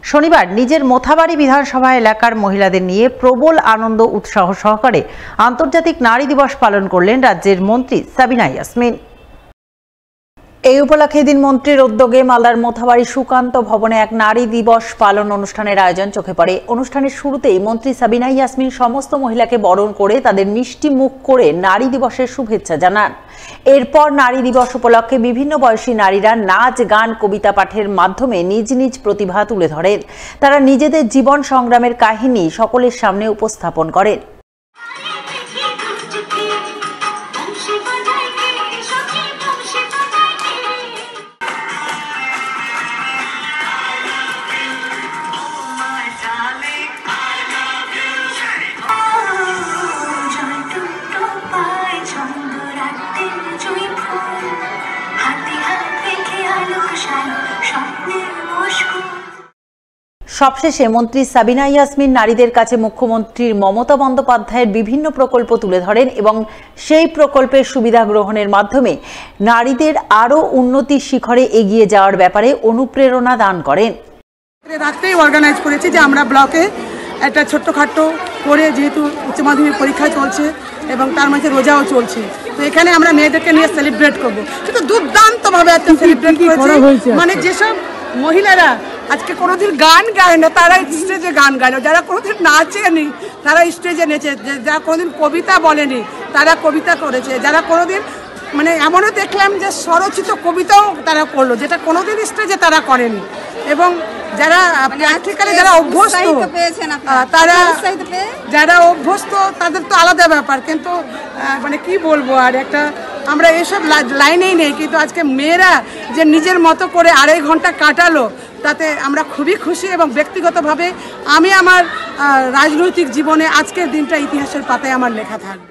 শনিবার নিজের মোথাবাড়ি বিধানসভা এলাকার মহিলাদের নিয়ে প্রবল আনন্দ উৎসাহ সহকারে আন্তর্জাতিক নারী দিবস পালন করলেন রাজ্যের মন্ত্রী সাবিনা ইয়াসমিন। এই উপলক্ষে দিন মন্ত্রীর উদ্যোগে মালদার মোথাবাড়ি সুকান্ত ভবনে এক নারী দিবস পালন অনুষ্ঠানের আয়োজন চোখে পড়ে। অনুষ্ঠানের শুরুতেই মন্ত্রী সাবিনা ইয়াসমিন সমস্ত মহিলাকে বরণ করে তাদের মিষ্টি মুখ করে নারী দিবসের শুভেচ্ছা জানান। এরপর নারী দিবস উপলক্ষে বিভিন্ন বয়সী নারীরা নাচ, গান, কবিতা পাঠের মাধ্যমে নিজ নিজ প্রতিভা তুলে ধরেন। তারা নিজেদের জীবন সংগ্রামের কাহিনী সকলের সামনে উপস্থাপন করেন। সবশেষে মন্ত্রী সাবিনা ইয়াসমিন নারীদের কাছে মুখ্যমন্ত্রীর মমতা বন্দ্যোপাধ্যায়ের বিভিন্ন প্রকল্প তুলে ধরেন এবং সেই প্রকল্পের সুবিধা গ্রহণের মাধ্যমে নারীদের আরও উন্নতির শিখরে এগিয়ে যাওয়ার ব্যাপারে অনুপ্রেরণা দান করেন। রাত্রেই অর্গানাইজ করেছি যে আমরা ব্লকে একটা ছোট্টখাট্টো করে, যেহেতু উচ্চ মাধ্যমিক পরীক্ষা চলছে এবং তার মাঝে রোজাও চলছে, তো এখানে আমরা মেয়েদেরকে নিয়ে সেলিব্রেট করবো। কিন্তু দুর্দান্তভাবে একটা সেলিব্রেট করেছি। মানে যেসব মহিলারা আজকে কোনোদিন গান গায় না তারা স্টেজে গান গায়, যারা কোনোদিন নাচেনি তারা স্টেজে নেচে, যারা কোনোদিন কবিতা বলেনি তারা কবিতা করেছে, যারা কোনোদিন মানে এমনও দেখলাম যে স্বরচিত কবিতাও তারা করলো, যেটা কোনোদিন স্টেজে তারা করেনি। এবং যারা প্র্যাকটিক্যালি যারা অভ্যস্ত, তারা যারা অভ্যস্ত তাদের তো আলাদা ব্যাপার, কিন্তু মানে কি বলবো, আর একটা আমরা এসব লাইনেই নেই। কিন্তু আজকে মেয়েরা যে নিজের মতো করে 2.5 ঘন্টা কাটালো, তাতে আমরা খুবই খুশি। এবং ব্যক্তিগতভাবে আমি আমার রাজনৈতিক জীবনে আজকের দিনটা ইতিহাসের পাতায় আমার লেখা থাকবে।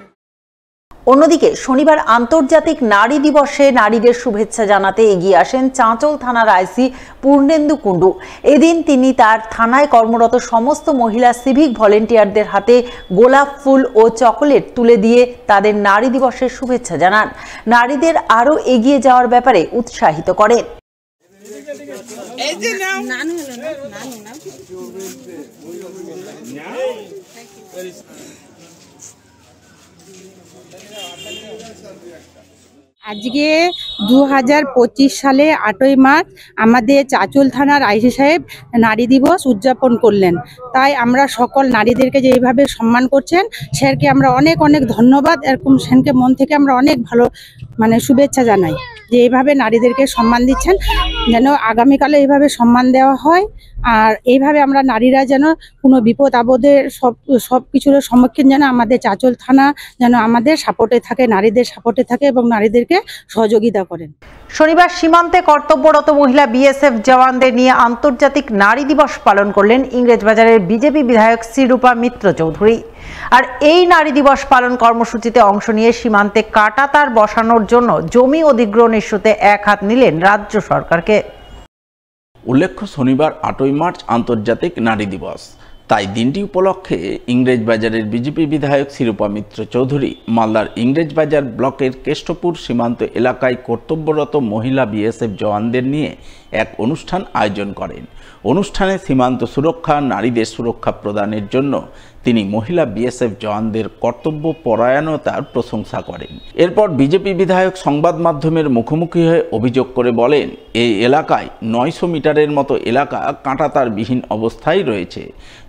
অন্যদিকে শনিবার আন্তর্জাতিক নারী দিবসে নারীদের শুভেচ্ছা জানাতে এগিয়ে আসেন চাঁচল থানার আইসি পূর্ণেন্দু কুণ্ডু। এদিন তিনি তার থানায় কর্মরত সমস্ত মহিলা সিভিক ভলেন্টিয়ারদের হাতে গোলাপ ফুল ও চকোলেট তুলে দিয়ে তাদের নারী দিবসের শুভেচ্ছা জানান। নারীদের আরও এগিয়ে যাওয়ার ব্যাপারে উৎসাহিত করেন। আজকে 2025 সালে 8ই মার্চ আমাদের চাঁচল থানার আইসি সাহেব নারী দিবস উদযাপন করলেন। তাই আমরা সকল নারীদেরকে যে এইভাবে সম্মান করছেন, স্যারকে আমরা অনেক অনেক ধন্যবাদ। এরকম স্যারকে মন থেকে আমরা অনেক ভালো শুভেচ্ছা জানাই যে এইভাবে নারীদেরকে সম্মান দিচ্ছেন, যেন আগামীকালে এইভাবে সম্মান দেওয়া হয়। আর এইভাবে আমরা নারীরা যেন কোনো বিপদ আপদে সব কিছুর সম্মুখীন যেন আমাদের চাঁচল থানা যেন আমাদের সাপোর্টে থাকে, নারীদের সাপোর্টে থাকে এবং নারীদেরকে সহযোগিতা করেন। শনিবার সীমান্তে কর্তব্যরত মহিলা বিএসএফ জওয়ানদের নিয়ে আন্তর্জাতিক নারী দিবস পালন করলেন ইংরেজবাজারের বিজেপি বিধায়ক শ্রীরূপা মিত্র চৌধুরী। আর এই নারী দিবস পালন কর্মসূচিতে অংশ নিয়ে সীমান্তে কাঁটাতার বসানোর জন্য জমি অধিগ্রহণ ইস্যুতে এক হাত নিলেন রাজ্য সরকারকে। উল্লেখ্য, শনিবার 8ই মার্চ আন্তর্জাতিক নারী দিবস। তাই দিনটি উপলক্ষে ইংরেজবাজারের বিজেপি বিধায়ক শ্রীরূপা মিত্র চৌধুরী মালদার ইংরেজবাজার ব্লকের কেষ্টপুর সীমান্ত এলাকায় কর্তব্যরত মহিলা বিএসএফ জওয়ানদের নিয়ে এক অনুষ্ঠান আয়োজন করেন। অনুষ্ঠানে সীমান্ত সুরক্ষা, নারীদের সুরক্ষা প্রদানের জন্য তিনি মহিলা বিএসএফ জওয়ানদের কর্তব্য পরায়ণতার প্রশংসা করেন। এরপর বিজেপি বিধায়ক সংবাদ মাধ্যমের মুখোমুখি হয়ে অভিযোগ করে বলেন, এই এলাকায় 900 মিটারের মতো এলাকা কাঁটাতারবিহীন অবস্থায় রয়েছে।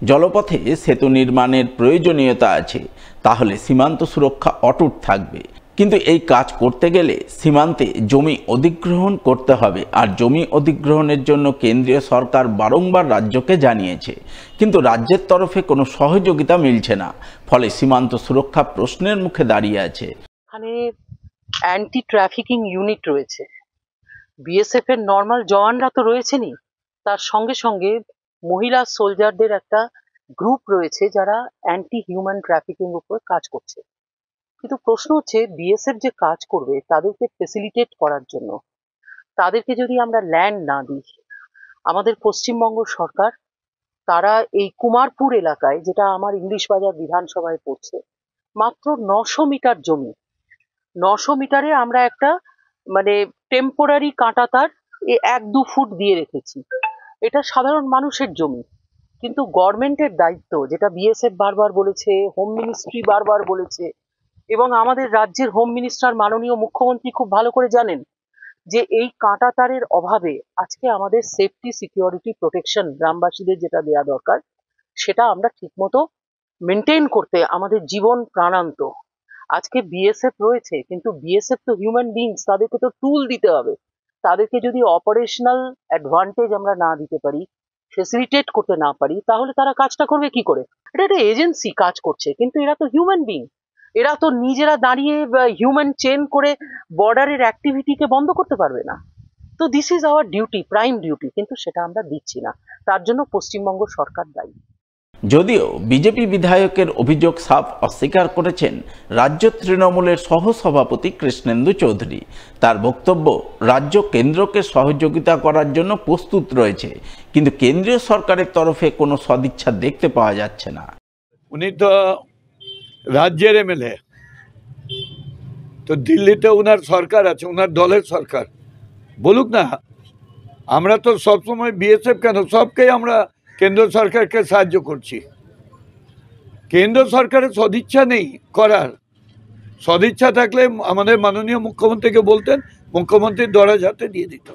জলপথে সেতু নির্মাণের প্রয়োজনীয়তা আছে, তাহলে সীমান্ত সুরক্ষা অটুট থাকবে। কিন্তু এই কাজ করতে গেলে সীমান্তে জমি অধিগ্রহণ করতে হবে, আর জমি অধিগ্রহণের জন্য কেন্দ্রীয় সরকার বারংবার রাজ্যকে জানিয়েছে, কিন্তু রাজ্যের তরফে কোনো সহযোগিতা মিলছে না। ফলে সীমান্ত সুরক্ষা প্রশ্নের মুখে দাঁড়িয়ে আছে। এখানে অ্যান্টি ট্রাফিকিং ইউনিট রয়েছে, বিএসএফ এর নর্মাল জওয়ানরা তো রয়েছেনই, তার সঙ্গে সঙ্গে মহিলা সোলজারদের একটা গ্রুপ রয়েছে যারা অ্যান্টি হিউম্যান ট্রাফিকিং উপর কাজ করছে। কিন্তু প্রশ্ন হচ্ছে, বিএসএফ যে কাজ করবে তাদেরকে ফেসিলিটেট করার জন্য তাদেরকে যদি আমরা ল্যান্ড না দিই, আমাদের পশ্চিমবঙ্গ সরকার তারা এই কুমারপুর এলাকায়, যেটা আমার ইংলিশ বাজার বিধানসভায় পড়ছে, মাত্র 900 মিটার জমি, 900 মিটারে আমরা একটা টেম্পোরারি কাঁটাতার 1-2 ফুট দিয়ে রেখেছি। এটা সাধারণ মানুষের জমি, কিন্তু গভর্নমেন্টের দায়িত্ব, যেটা বিএসএফ বারবার বলেছে, হোম মিনিস্ট্রি বারবার বলেছে, এবং আমাদের রাজ্যের হোম মিনিস্টার মাননীয় মুখ্যমন্ত্রী খুব ভালো করে জানেন যে এই কাঁটা তারের অভাবে আজকে আমাদের সেফটি, সিকিউরিটি, প্রোটেকশন গ্রামবাসীদের যেটা দেওয়া দরকার সেটা আমরা ঠিকমতো মেনটেন করতে আমাদের জীবন প্রাণান্ত। আজকে বিএসএফ রয়েছে, কিন্তু বিএসএফ তো হিউম্যান বিংস, তাদেরকে তো টুল দিতে হবে। তাদেরকে যদি অপারেশনাল অ্যাডভান্টেজ আমরা না দিতে পারি, ফেসিলিটেট করতে না পারি, তাহলে তারা কাজটা করবে কি করে? এটা একটা এজেন্সি কাজ করছে, কিন্তু এরা তো হিউম্যান বিং। এরা তো নিজেরা দাঁড়িয়ে হিউম্যান চেন করে বর্ডারের অ্যাক্টিভিটিকে বন্ধ করতে পারবে না। তো this is our duty, prime duty, কিন্তু সেটা আমরা দিচ্ছি না। তার জন্য পশ্চিমবঙ্গ সরকার দায়ী। যদিও বিজেপি বিধায়কের অভিযোগ সাফ অস্বীকার করেছেন রাজ্য তৃণমূলের সহসভাপতি কৃষ্ণেন্দু চৌধুরী। তার বক্তব্য, রাজ্য কেন্দ্রকে সহযোগিতা করার জন্য প্রস্তুত রয়েছে, কিন্তু কেন্দ্রীয় সরকারের তরফে কোনো সদিচ্ছা দেখতে পাওয়া যাচ্ছে না। উনি তো রাজ্যের এমএলএ, তো দিল্লিতে ওনার সরকার আছে, ওনার দলের সরকার, বলুক না। আমরা তো সবসময় বিএসএফ কেন, সবকেই আমরা কেন্দ্র সরকারকে সাহায্য করছি। কেন্দ্র সরকারের সদিচ্ছা নেই করার। সদিচ্ছা থাকলে আমাদের মাননীয় মুখ্যমন্ত্রীকে বলতেন, মুখ্যমন্ত্রীর দরাজ হাতে দিয়ে দিত।